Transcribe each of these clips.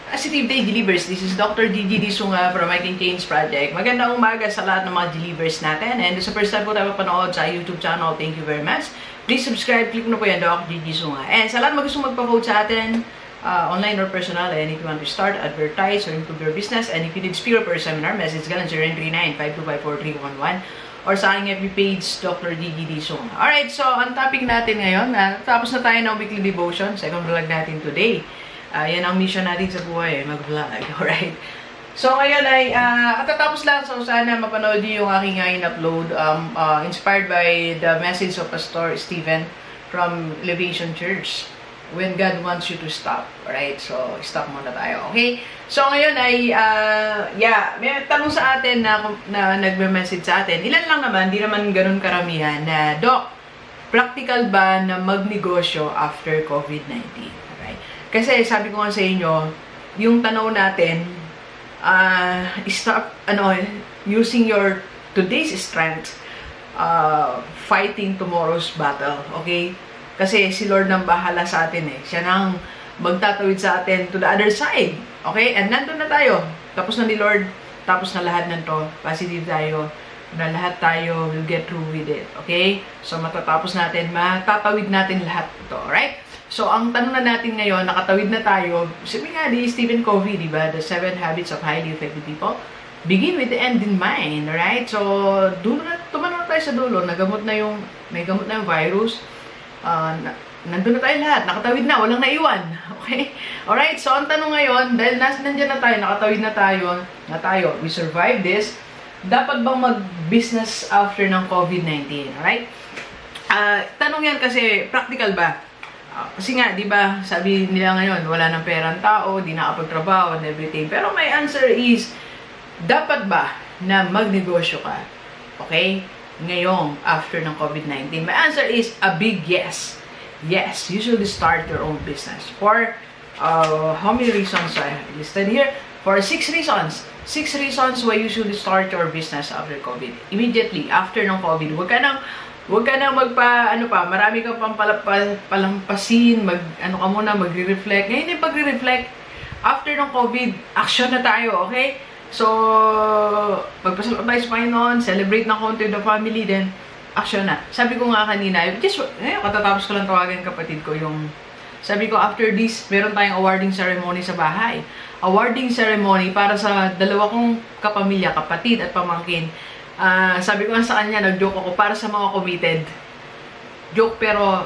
Positive Day Delivers. This is Dr. Gigi Disunga from I Can Change Project. Magandang umaga sa lahat ng mga delivers natin. And sa first time po tayo mapanood sa YouTube channel, thank you very much. Please subscribe, click mo po yan, Dr. Gigi Disunga. And sa lahat gusto magpa-vote sa atin, online or personal, and if you want to start, advertise, or improve your business, and if you need speaker per seminar, message ka lang 0939-525-4311 or sa aking FB page, Dr. Gigi Disunga. Alright, so ang topic natin ngayon, tapos na tayo ng weekly devotion, second vlog natin today. Yan ang mission natin sa buhay, mag-vlog. Alright. So, ngayon ay, katatapos lang. So, sana mapanood niyo yung aking in-upload. Inspired by the message of Pastor Stephen from Elevation Church. When God wants you to stop. Alright. So, stop muna tayo. Okay? So, ngayon ay, may tanong sa atin na nagme-message sa atin. Ilan lang naman, di naman ganun karamihan na, Doc, practical ba na magnegosyo after COVID-19? Kasi sabi ko nga sa inyo, yung tanaw natin, stop using your today's strength, fighting tomorrow's battle. Okay? Kasi si Lord nang bahala sa atin eh. Siya nang magtatawid sa atin to the other side. Okay? And nandun na tayo. Tapos na ni Lord, tapos na lahat ng to. Positive tayo na lahat tayo will get through with it. Okay? So matatapos natin, matatawid natin lahat ito. Alright? So, ang tanong na natin ngayon, nakatawid na tayo, sabi nga di Stephen Covey, di ba? The 7 Habits of Highly Effective People. Begin with the end in mind, right? So, tumanong tayo sa dulo, may gamot na yung virus, nandun na tayo lahat, nakatawid na, walang naiwan. Okay? Alright, so ang tanong ngayon, dahil nandiyan na tayo, nakatawid na tayo, we survived this, dapat bang mag-business after ng COVID-19? Alright? Tanong yan kasi, practical ba? Kasi nga, di ba, sabi nila ngayon, wala nang perang tao, di nakapagtrabaho and everything. Pero my answer is, dapat ba na magnegosyo ka? Okay? Ngayong, after ng COVID-19. My answer is a big yes. Yes, you should start your own business. For, how many reasons I listed here? For 6 reasons. 6 reasons why you should start your business after COVID. Immediately, after ng COVID. Huwag ka nang marami kang palampasin, magre-reflect. Ngayon yung pagre-reflect, after ng COVID, action na tayo, okay? So, pagpasalamat tayo sa Panginoon, celebrate ng konti the family, then, action na. Sabi ko nga kanina, katatapos ko lang tawagan kapatid ko yung, sabi ko, after this, meron tayong awarding ceremony sa bahay. Awarding ceremony para sa dalawa kong kapamilya, kapatid at pamangkin. Sabi ko nga sa kanya, nag-joke ako para sa mga committed. Joke pero,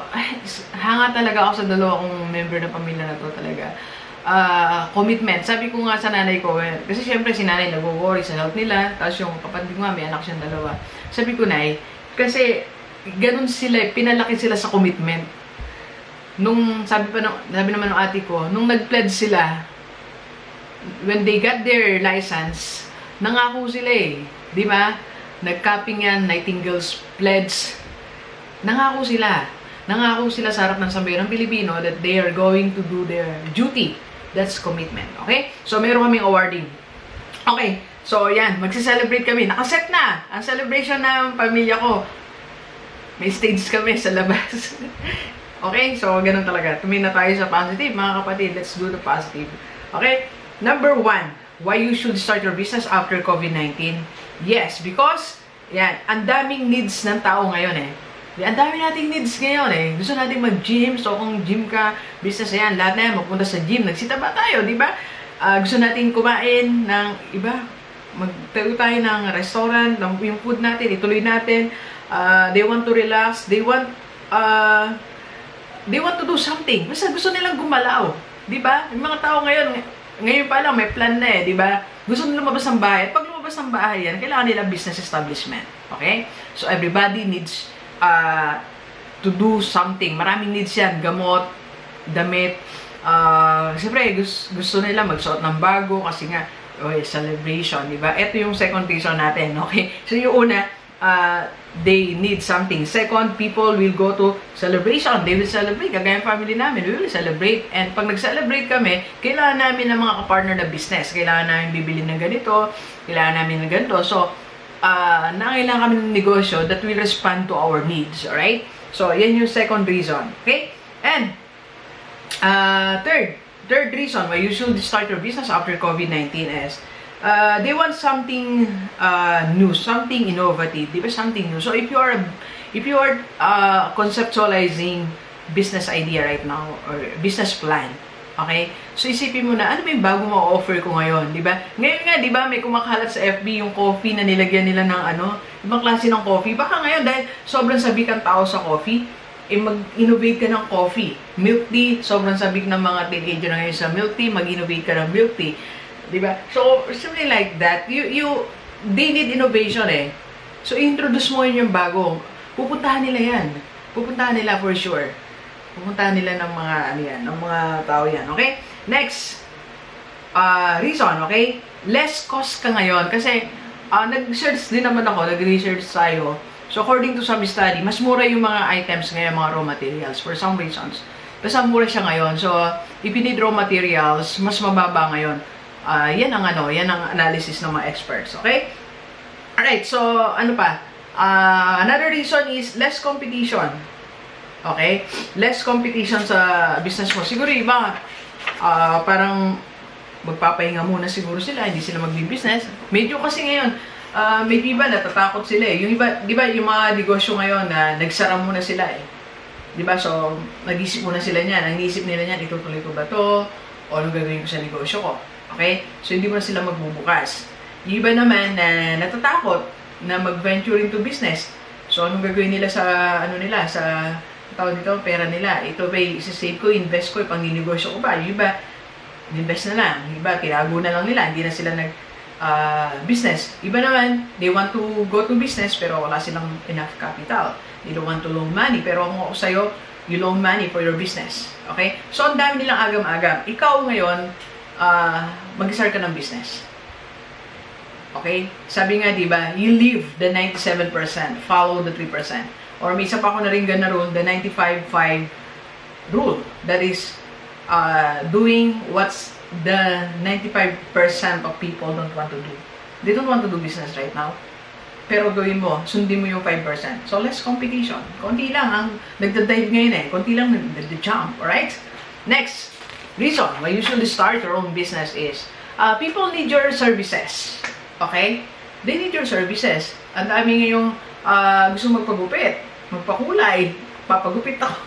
hanga talaga ako sa dalawa kong member ng pamilya na to talaga. Commitment. Sabi ko nga sa nanay ko, kasi syempre si nanay nag-worry sa health nila, tapos yung kapatid ko nga, may anak siyang dalawa. Sabi ko, Nay, kasi ganun sila, pinalaki sila sa commitment. Sabi naman ng ate ko, nung nag-pledge sila, when they got their license, nangako sila eh. Di ba? Nag-capping yan, Nightingale's Pledge. Nangako sila sa harap ng sambayan ng Pilipino that they are going to do their duty. That's commitment. Okay? So, meron kaming awarding. Okay. So, yan. Magse-celebrate kami. Nakaset na ang celebration ng pamilya ko. May stage kami sa labas. Okay? So, ganun talaga. Tumingin na tayo sa positive. Mga kapatid, let's do the positive. Okay? Number 1, why you should start your business after COVID-19. Yes, because, yan, ang daming needs ng tao ngayon eh. Ang dami nating needs ngayon eh. Gusto nating mag-gym, so kung gym ka, business yan, lahat na yan, magpunta sa gym, nagsitaba tayo, di ba? Gusto nating kumain ng iba, magtayo tayo ng restaurant, yung food natin, ituloy natin. They want to relax, they want to do something. Basta gusto nilang gumalaw, di ba? Yung mga tao ngayon pa lang, may plan na eh, di ba? Gusto nila lumabas ng bahay. Pag lumabas ng bahay yan, kailangan nila business establishment. Okay? So, everybody needs to do something. Maraming needs yan. Gamot, damit. Siyempre, gusto nila magsuot ng bago kasi nga, celebration, di ba? Ito yung second reason natin, okay? So, yung una, they need something. Second, people will go to celebration. They will celebrate. Kagaya ng family namin, we will celebrate. And pag nag-celebrate kami, kailangan namin ng mga kapartner na business. Kailangan namin bibili ng ganito. Kailangan namin ng ganito. So, nangailangan kami ng negosyo that will respond to our needs. Alright? So, yan yung second reason. Okay? And, third third reason why you should start your business after COVID-19 is they want something new, something innovative, di ba? Something new. So if you are conceptualizing business idea right now or business plan, okay? So isipin mo na, ano ba yung bago mo offer ko ngayon, di ba? Ngayon nga, di ba, may kumakalat sa FB yung coffee na nilagyan nila ng ibang klase ng coffee. Baka ngayon, dahil sobrang sabik ang tao sa coffee, mag-innovate ka ng coffee. Milk tea, sobrang sabik ng mga teenager na ngayon sa milk tea, mag-innovate ka ng milk tea. Diba? So, something like that. They need innovation eh. So, introduce mo yun yung bago. Pupuntahan nila yan. Pupuntahan nila for sure. Pupuntahan nila ng mga, ng mga tao yan. Okay? Next, reason, okay? Less cost ka ngayon. Kasi, nag-search din naman ako, nag-research tayo. So, according to some study, mas mura yung mga items ngayon, mga raw materials, for some reasons. Basta mura siya ngayon. So, if you need raw materials, mas mababa ngayon. Yan ang analysis ng mga experts, okay? Alright, so, ano pa? Another reason is less competition. Okay? Less competition sa business mo. Siguro iba, parang magpapahinga muna siguro sila, hindi sila magbi-business. Medyo kasi ngayon, may iba natatakot sila eh. Yung iba, di ba, yung mga negosyo ngayon na nagsara muna sila eh. Di ba? So, nag-isip muna sila niyan. Ang isip nila niyan, itutuloy ko ba to? O ano gagawin ko sa negosyo ko? Okay? So, hindi mo na sila magbubukas. Yung iba naman na natatakot na mag-venture into business. So, anong gagawin nila sa, sa tawag nito, pera nila? Ito ba, isa-save ko, invest ko, pang-negosyo ko ba? Yung iba, invest na lang. Yung iba, tinago na lang nila. Hindi na sila business. Iba naman, they want to go to business pero wala silang enough capital. They don't want to loan money. Pero kung ako sa'yo, you loan money for your business. Okay? So, ang dami nilang agam-agam. Ikaw ngayon, mag-start ka ng business. Okay? Sabi nga, di ba, you leave the 97%, follow the 3%. Or may isa pa ako na rin na rule, the 95-5 rule. That is, doing what's the 95% of people don't want to do. They don't want to do business right now. Pero gawin mo, sundin mo yung 5%. So, less competition. Konti lang ang nagda-dive ngayon eh. Konti lang nagda-jump. Alright? Next reason why you should start your own business is people need your services. Okay? They need your services. Ang dami ngayong gusto magpagupit, magpakulay, papagupit ako.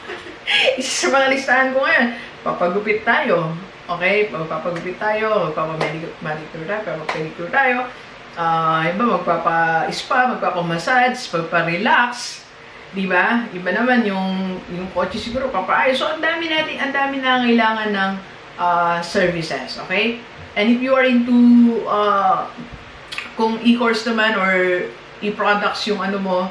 Isa sa mga listahan ko ngayon, papagupit tayo. Okay? Magpapagupit tayo, magpapamanicure tayo, magpapedicure tayo. Iba magpapa-spa, magpapa-massage, magpa-relax. Diba? Iba naman yung kotse siguro papaayos. So, ang dami na kailangan ng services. Okay? And if you are into kung e-course naman or e-products yung mo,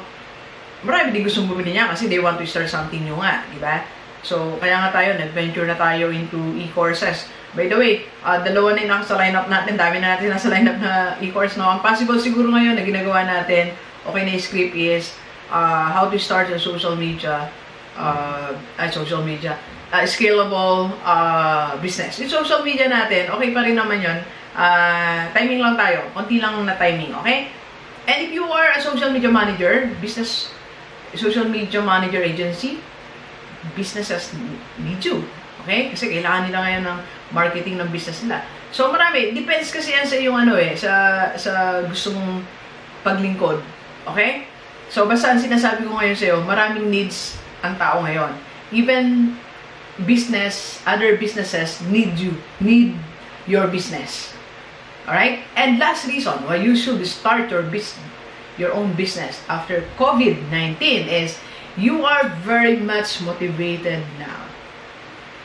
marami din gustong bumili niya kasi they want to start something new nga. Diba? So, kaya nga tayo, nag-venture na tayo into e-courses. By the way, dalawa na yung nasa lineup natin. Dami na natin nasa lineup na e-course. No? Ang possible siguro ngayon na ginagawa natin, okay na yung script is, how to start a social media, scalable business. Yung social media natin, okay pa rin naman yun. Timing lang tayo. Konti lang na timing, okay? And if you are a social media manager, social media manager agency, businesses need you. Okay? Kasi kailangan nila ngayon ng marketing ng business nila. So, marami. Depends kasi yan sa yung sa gusto mong paglingkod. Okay? So, basta ang sinasabi ko ngayon sa'yo, maraming needs ang tao ngayon. Even other businesses need your business. Alright? And last reason why you should start your own business after COVID-19 is you are very much motivated now.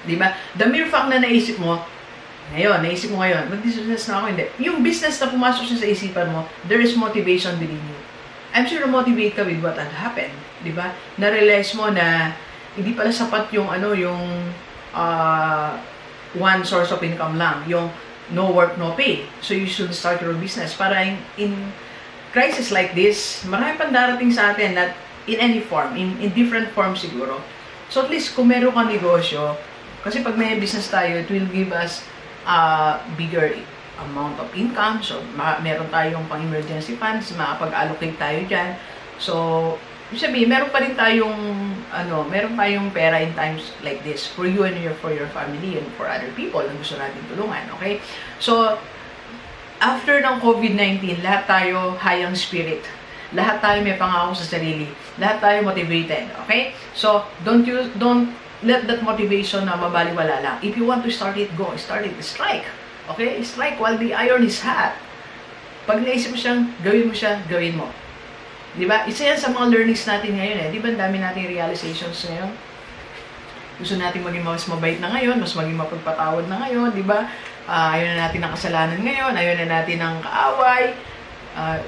Diba? The mere fact na naisip mo ngayon, mag-business na ako, hindi. Yung business na pumasok siya sa isipan mo, there is motivation within you. I'm sure na-motivate ka with what had happened. Diba? Na-realize mo na hindi pala sapat yung one source of income lang. Yung no work, no pay. So you should start your business. Para in crisis like this, marami pang darating sa atin that in any form, in different form siguro. So at least kung meron kang negosyo, kasi pag may business tayo, it will give us bigger amount of income. So meron tayong pang emergency funds, makapag-allocate tayo dyan. So Ibig sabihin, meron pa rin tayong, meron tayong pera in times like this for you and for your family and for other people na gusto natin tulungan, okay? So, after ng COVID-19, lahat tayo high ang spirit. Lahat tayo may pangako sa sarili. Lahat tayo motivated, okay? So, don't let that motivation na mabaliwala lang. If you want to start it, go. Start it. Strike. Okay? Strike while the iron is hot. Pag naisip mo siyang gawin mo siya, gawin mo. Diba? Isa yan sa mga learnings natin ngayon eh. Diba ang dami nating realizations ngayon? Gusto natin maging mas mabait na ngayon, mas maging mapagpatawad na ngayon, diba? Ayaw na natin ng kasalanan ngayon, ayaw na natin ng kaaway.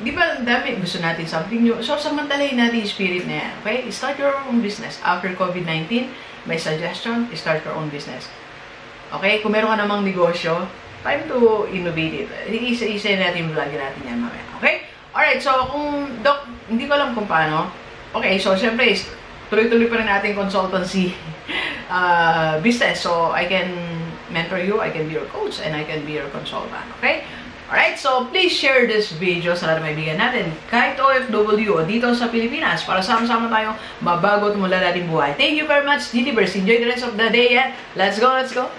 Diba ang dami? Gusto natin something new. So, samantalahin natin yung spirit na yan. Okay? Start your own business. After COVID-19, my suggestion, start your own business. Okay? Kung meron ka namang negosyo, time to innovate it. Isa-isa natin yung vlog natin yan mamaya. Okay? Alright, so kung, Doc, hindi ko alam kung paano. Okay, so syempre, tuloy-tuloy pa rin natin consultancy business. So, I can mentor you, I can be your coach, and I can be your consultant. Okay? Alright, so please share this video sa lahat ng kaibigan natin. Kahit OFW o dito sa Pilipinas, para sama-sama tayo mabago at mula natin buhay. Thank you very much, GTverse. Enjoy the rest of the day and let's go, let's go!